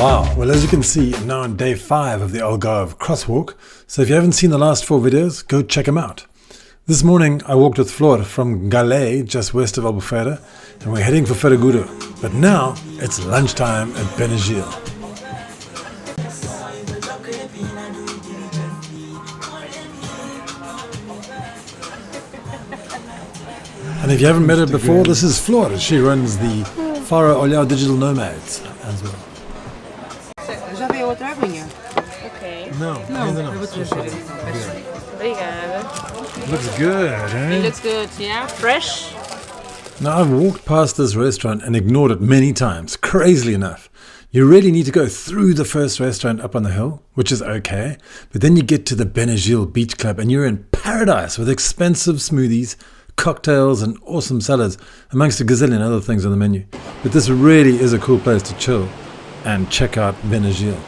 Wow, well as you can see, I'm now on day 5 of the ALGARVE CROSSWALK, so if you haven't seen the last 4 videos, go check them out. This morning I walked with Flor from Galé, just west of Albufeira, and we're heading for Ferragudo. But now it's lunchtime at Benagil. And if you haven't met her before, this is Flor. She runs the Faro Olhar Digital Nomads as well. Já veio outra aguinha? Okay. No, ainda não. Obrigada. Looks good, eh? It looks good, yeah? Fresh? Now I've walked past this restaurant and ignored it many times, crazily enough. You really need to go through the first restaurant up on the hill, which is okay, but then you get to the Benagil Beach Club and you're in paradise with expensive smoothies, cocktails and awesome salads, amongst a gazillion other things on the menu. But this really is a cool place to chill and check out Benagil.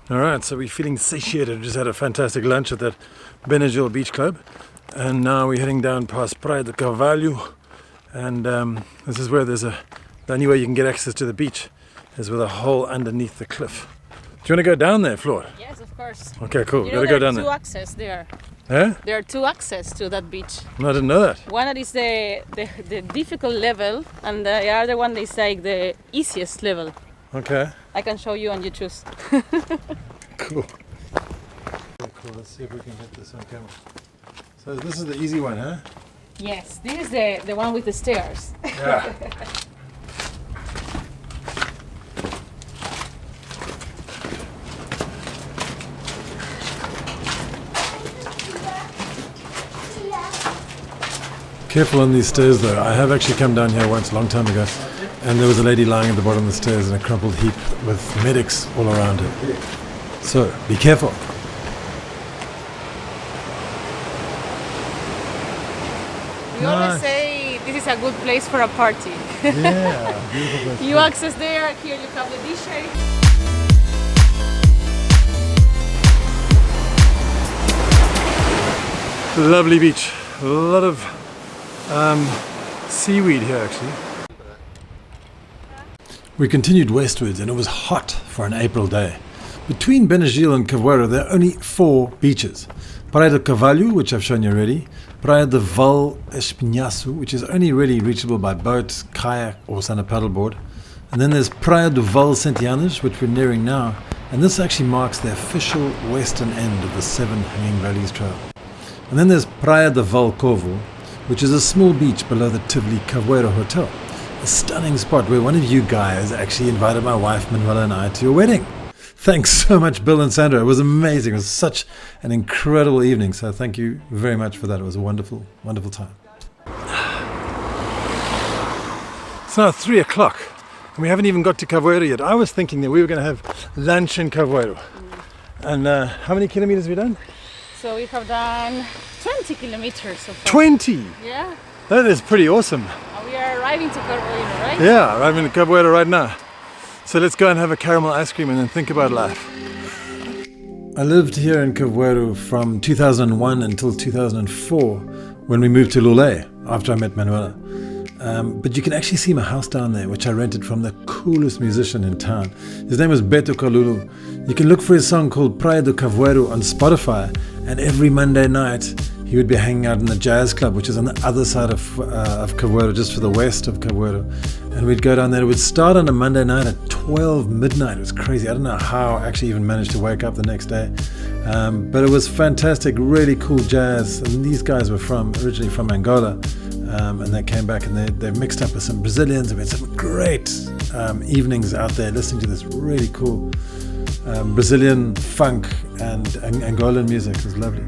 Alright, so we're feeling satiated. Just had a fantastic lunch at that Benagil Beach Club, and now we're heading down past Praia do Carvalho, and this is where there's the only way you can get access to the beach is with a hole underneath the cliff. Do you want to go down there, Flor? Yes, of course. Okay, cool. You Gotta know go down there are there. two access there. Eh? There are two access to that beach. No, I didn't know that. One is the difficult level, and the other one is like the easiest level. Okay. I can show you and you choose. Cool. Cool. Let's see if we can get this on camera. So this is the easy one, huh? Yes, this is the one with the stairs. Yeah. Careful on these stairs though. I have actually come down here once a long time ago, and there was a lady lying at the bottom of the stairs in a crumpled heap with medics all around her. So be careful. We always say this is a good place for a party. Yeah, beautiful place. You access there, here you have the DJ. Lovely beach. A lot of seaweed here actually. We continued westwards and it was hot for an April day. Between Benagil and Carvalho there are only 4 beaches. Praia do Carvalho, which I've shown you already, Praia do Val Espinhaço, which is only really reachable by boat, kayak or stand-up paddleboard. And then there's Praia do Val Sentianas, which we're nearing now, and this actually marks the official western end of the 7 Hanging Valleys Trail. And then there's Praia do Val Corvo, which is a small beach below the Tivoli Caveiro Hotel. A stunning spot where one of you guys actually invited my wife Manuela and I to your wedding. Thanks so much, Bill and Sandra. It was amazing. It was such an incredible evening. So thank you very much for that. It was a wonderful, wonderful time. It's now 3 o'clock and we haven't even got to Caveiro yet. I was thinking that we were going to have lunch in Caveiro. And how many kilometers have we done? So we have done 20 kilometers so far. 20! Yeah. That is pretty awesome. And we are arriving to Caveiro, right? Yeah, arriving in Caveiro right now. So let's go and have a caramel ice cream and then think about life. I lived here in Caveiro from 2001 until 2004 when we moved to Lule after I met Manuela. But you can actually see my house down there, which I rented from the coolest musician in town. His name was Beto Kalulu. You can look for his song called Praia do Caveiro on Spotify, and every Monday night he would be hanging out in the jazz club, which is on the other side of Caveiro, just to the west of Caveiro. And we'd go down there. It would start on a Monday night at 12 midnight. It was crazy. I don't know how I actually even managed to wake up the next day. But it was fantastic, really cool jazz. And these guys were originally from Angola. And they came back and they mixed up with some Brazilians. We had some great evenings out there listening to this really cool Brazilian funk and Angolan music. It was lovely.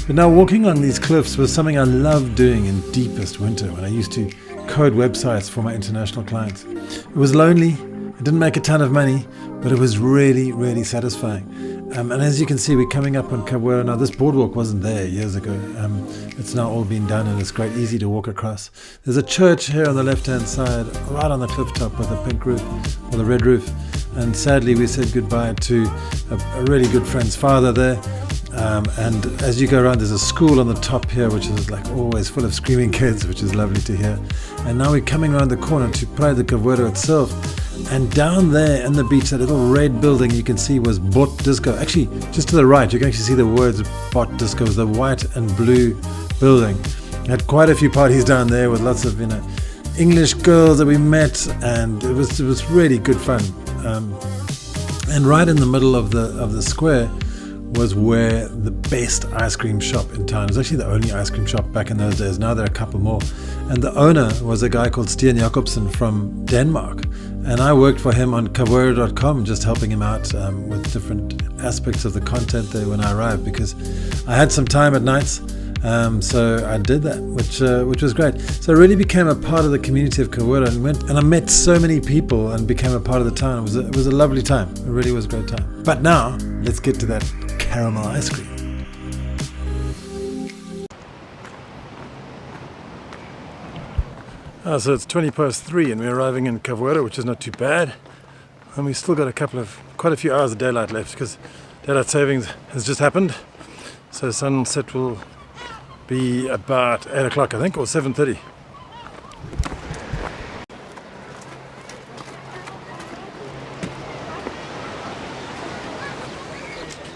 But now walking on these cliffs was something I loved doing in deepest winter when I used to code websites for my international clients. It was lonely, it didn't make a ton of money, but it was really, really satisfying. And as you can see, we're coming up on Caveiro now. This boardwalk wasn't there years ago. It's now all been done and it's great, easy to walk across. There's a church here on the left-hand side, right on the cliff top with a pink roof, or the red roof. And sadly, we said goodbye to a really good friend's father there. And as you go around, there's a school on the top here, which is like always full of screaming kids, which is lovely to hear. And now we're coming around the corner to Praia de Cavoeiro itself. And down there in the beach, that little red building you can see was Bot Disco. Actually, just to the right, you can actually see the words Bot Disco, the white and blue building. Had quite a few parties down there with lots of, English girls that we met, and it was really good fun. And right in the middle of the square was where the best ice cream shop in town. It was actually the only ice cream shop back in those days. Now there are a couple more. And the owner was a guy called Stian Jacobsen from Denmark. And I worked for him on cavoeiro.com, just helping him out with different aspects of the content there when I arrived, because I had some time at nights. So I did that, which was great. So I really became a part of the community of Cavoeiro and I met so many people and became a part of the town. It was a lovely time. It really was a great time. But now, let's get to that caramel ice cream. So it's 3:20 and we're arriving in Cavoeiro, which is not too bad. And we've still got quite a few hours of daylight left because daylight savings has just happened. So sunset will be about 8 o'clock, I think, or 7:30.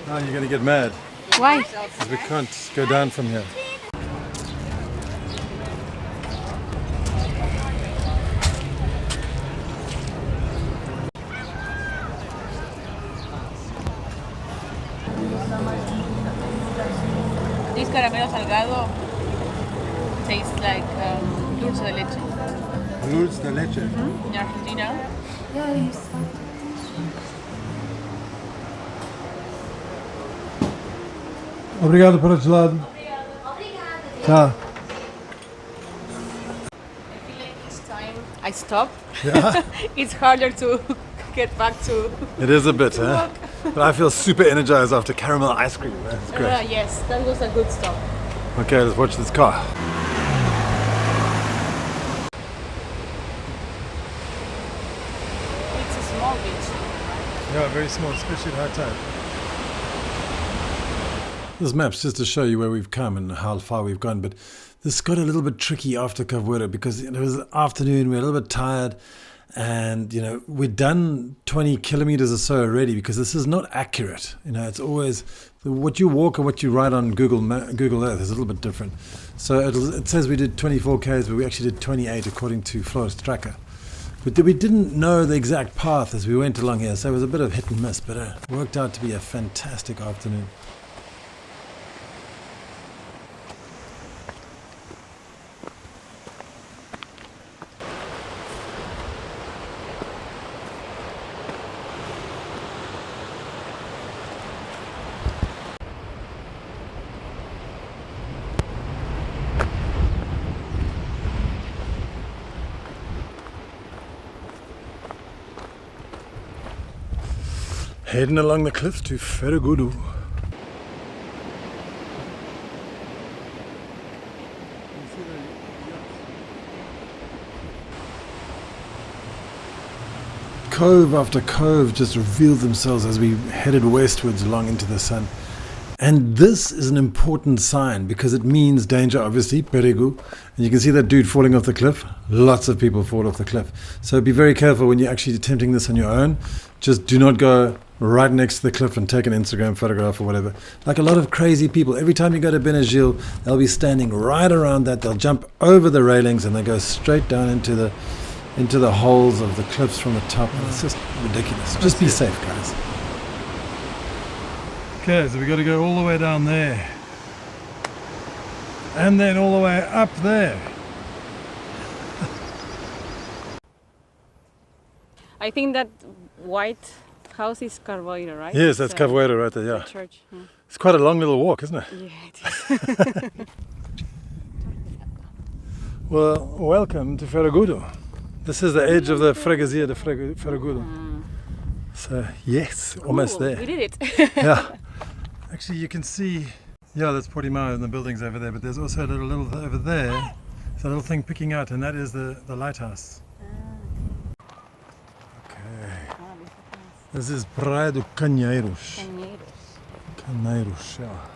Now you're going to get mad. Why? Because we can't go down from here. This caramelo salgado tastes like dulce de leche. Dulce de leche. In Argentina. Obrigado por este lado. Tchau. I feel like each time I stop, Yeah. it's harder to get back to. It is a bit, huh? But I feel super energized after caramel ice cream. That's great. Yes, that was a good stop. Okay, let's watch this car. It's a small beach. Yeah, very small, especially at high tide. This map's just to show you where we've come and how far we've gone, but this got a little bit tricky after Cavoeiro because it was afternoon, we were a little bit tired, and we'd done 20 kilometers or so already because this is not accurate. It's always what you walk and what you write on Google Earth is a little bit different. So it says we did 24 k's, but we actually did 28 according to Flor's tracker. But we didn't know the exact path as we went along here, so it was a bit of hit and miss, but it worked out to be a fantastic afternoon. Heading along the cliffs to Ferragudo. Cove after cove just revealed themselves as we headed westwards along into the sun. And this is an important sign because it means danger, obviously, perigo. And you can see that dude falling off the cliff. Lots of people fall off the cliff. So be very careful when you're actually attempting this on your own. Just do not go right next to the cliff and take an Instagram photograph or whatever. Like a lot of crazy people, every time you go to Benagil, they'll be standing right around that. They'll jump over the railings and they go straight down into the holes of the cliffs from the top. And it's just ridiculous. Just be safe, guys. Okay, so we got to go all the way down there. And then all the way up there. I think that white house is Cavoeiro, right? Yes, that's Cavoeiro right there, yeah. The church. Yeah. It's quite a long little walk, isn't it? Yeah, it is. Well, welcome to Ferragudo. This is the edge of the freguesia de Ferragudo. So, yes, almost there. We did it. Yeah. Actually, you can see, yeah, that's Portimao and the buildings over there, but there's also a little over there. There's a little thing picking out, and that is the lighthouse. Okay. This is Praia do Canheiros. Janeiro shower.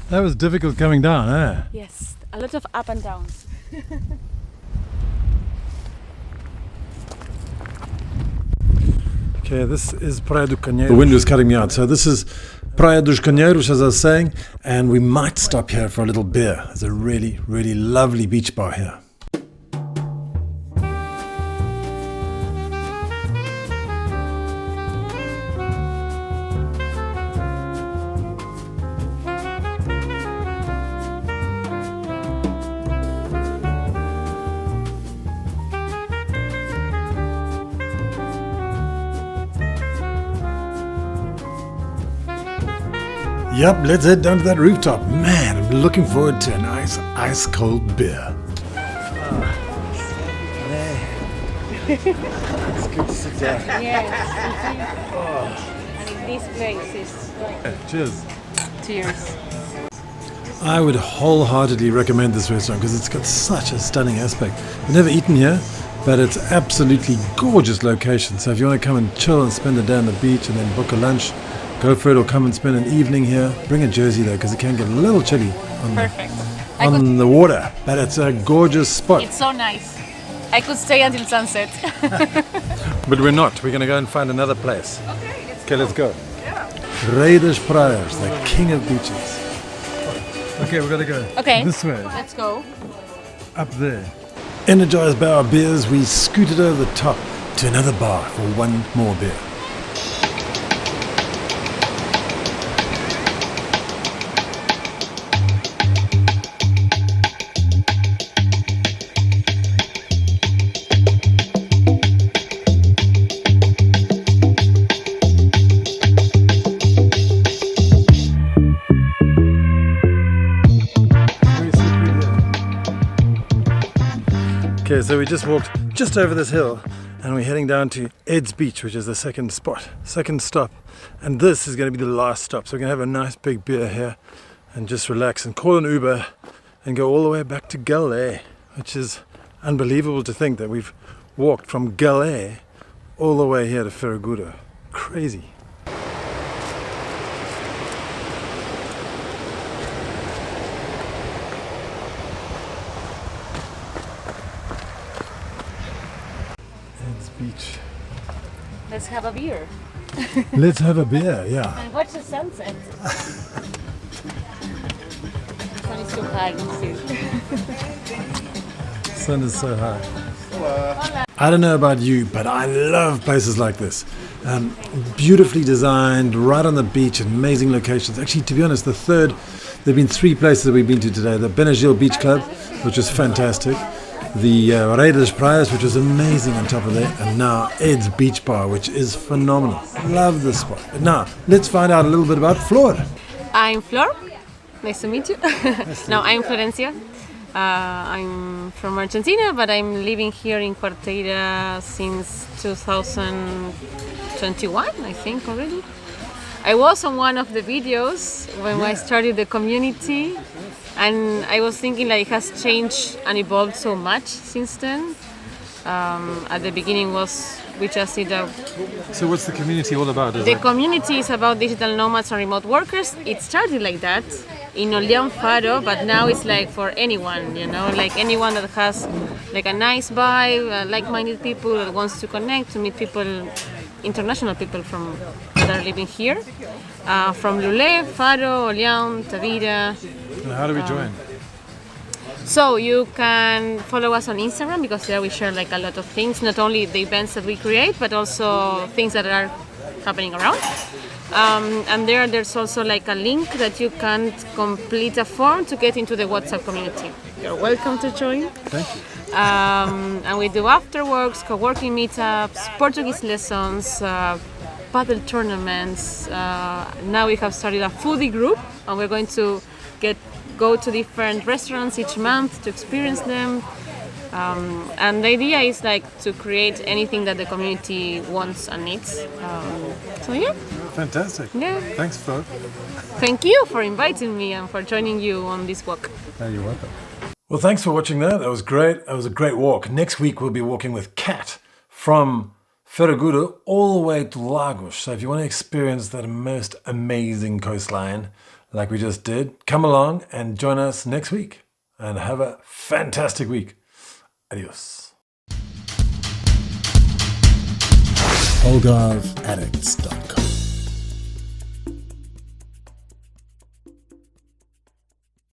That was difficult coming down, eh? Yes, a lot of up and downs. Okay, this is Praia do Canheiro. The wind was cutting me out. So this is Praia dos Canheiros, as I was saying, and we might stop here for a little beer. There's a really, really lovely beach bar here. Yep, let's head down to that rooftop. Man, I'm looking forward to a nice ice cold beer. It's good to sit down. Yes, and in this place is like Cheers. tears. I would wholeheartedly recommend this restaurant because it's got such a stunning aspect. I've never eaten here, but it's absolutely gorgeous location. So if you want to come and chill and spend the day on the beach and then book a lunch, go for it, or come and spend an evening here. Bring a jersey though, because it can get a little chilly Perfect. on the water. But it's a gorgeous spot. It's so nice. I could stay until sunset. But we're not. We're going to go and find another place. Okay, Let's go. Rei das Praias, the king of beaches. Okay, we've got to go Okay. this way, Let's go. up there. Energized by our beers, we scooted over the top to another bar for one more beer. Okay, so we just walked just over this hill and we're heading down to Ed's Beach, which is the second stop. And this is going to be the last stop. So we're going to have a nice big beer here and just relax and call an Uber and go all the way back to Galé, which is unbelievable to think that we've walked from Galé all the way here to Ferragudo. Crazy. Beach. Let's have a beer Let's have a beer, yeah. and watch the sunset. Sun is too high still. Sun is so high. I don't know about you, but I love places like this. Beautifully designed, right on the beach, amazing locations. Actually, to be honest, there have been 3 places that we've been to today. The Benagil Beach Club, which was fantastic. The Rei das Praias, which was amazing on top of that. And now Ed's Beach Bar, which is phenomenal. Love this spot. But now, let's find out a little bit about Flor. I'm Flor. Nice to meet you. No, I'm Florencia. I'm from Argentina, but I'm living here in Quarteira since 2021, I think already. I was on one of the videos when I started the community, and I was thinking like it has changed and evolved so much since then. At the beginning we just did a... So what's the community all about? The community is about digital nomads and remote workers. It started like that in Olhão Faro, but now it's like for anyone, like anyone that has like a nice vibe, like-minded people that wants to connect, to meet people, international people that are living here, from Lulé, Faro, Olhão, Tavira. And how do we join? So you can follow us on Instagram, because there we share like a lot of things, not only the events that we create, but also things that are happening around. And there's also like a link that you can complete a form to get into the WhatsApp community. You're welcome to join. Thank you. And we do afterworks, co-working meetups, Portuguese lessons, paddle tournaments. Now we have started a foodie group, and we're going to go to different restaurants each month to experience them. And the idea is like to create anything that the community wants and needs. So yeah. Fantastic. Yeah. Thanks, Flo. Thank you for inviting me and for joining you on this walk. Oh, you're welcome. Well, thanks for watching that. That was great. That was a great walk. Next week we'll be walking with Kat from Ferragudo all the way to Lagos. So if you want to experience that most amazing coastline like we just did, come along and join us next week and have a fantastic week. Adios. ALGARVEAddicts.com